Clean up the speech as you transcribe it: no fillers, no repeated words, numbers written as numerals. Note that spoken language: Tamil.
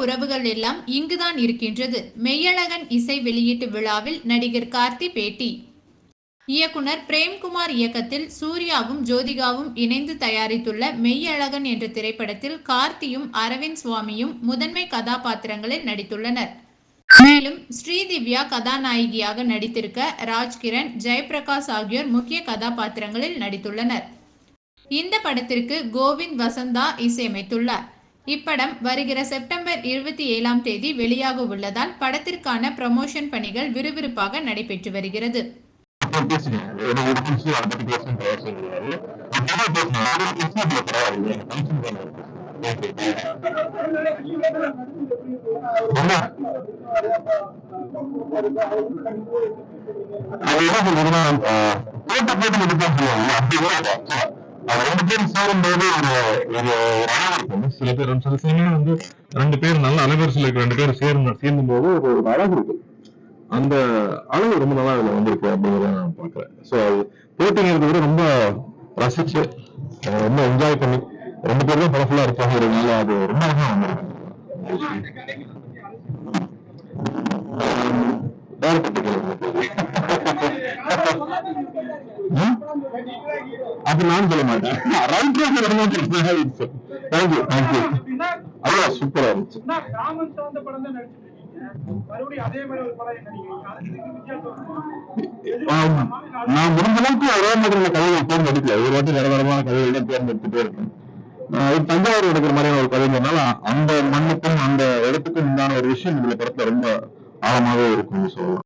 உறவுகள் எல்லாம் இங்குதான் இருக்கின்றது. மெய்யழகன் இசை வெளியீட்டு விழாவில் நடிகர் கார்த்தி பேட்டி. இயக்குனர் பிரேம்குமார் இயக்கத்தில் சூர்யாவும் ஜோதிகாவும் இணைந்து தயாரித்துள்ள மெய்யழகன் என்ற திரைப்படத்தில் கார்த்தியும் அரவிந்த் சுவாமியும் முதன்மை கதாபாத்திரங்களில் நடித்துள்ளனர். மேலும் ஸ்ரீதிவ்யா கதாநாயகியாக நடித்திருக்க ராஜ்கிரண், ஜெயபிரகாஷ் ஆகியோர் முக்கிய கதாபாத்திரங்களில் நடித்துள்ளனர். இந்த படத்திற்கு கோவிந்த் வசந்தா இசையமைத்துள்ளார். இப்படம் வருகிற செப்டம்பர் 27ஆம் தேதி வெளியாக உள்ளதால் படத்திற்கான ப்ரமோஷன் பணிகள் விறுவிறுப்பாக நடைபெற்று வருகிறது. சில பேர் சில சமயம் வந்து 2 பேர் நல்ல அலைவரிசையில் இருக்க 2 பேர் சேர்ந்தும் போது ஒரு அழகு இருக்கு. அந்த அளவு ரொம்ப நல்லா இதுல வந்திருக்கு அப்படிங்கிறத நான் பாக்குறேன். ஸோ போட்டிங்கிறத விட ரொம்ப ரசிச்சு ரொம்ப என்ஜாய் பண்ணி 2 பேரும் பவர்ஃபுல்லா இருப்பாங்கிறதுனால அது ரொம்ப அழகா வந்திருக்கு. அது நான் சொல்ல மாட்டேன். அவ்வளவு சூப்பரா இருந்துச்சு. நான் முடிஞ்ச அளவுக்கு ஒரே மாதிரியான கதைகள் தேர்ந்தெடுக்கல. ஒரு வாட்டி நிரந்தரமான கதைகள் தான் தேர்ந்தெடுத்துட்டே இருக்கேன். தஞ்சாவூர் எடுக்கிற மாதிரியான ஒரு கதைங்கிறதுனால அந்த மண்ணுக்கும் அந்த இடத்துக்கும் உண்டான ஒரு விஷயம் இந்த படத்துல ரொம்ப ஆழமாவே இருக்கும்னு சொல்லலாம்.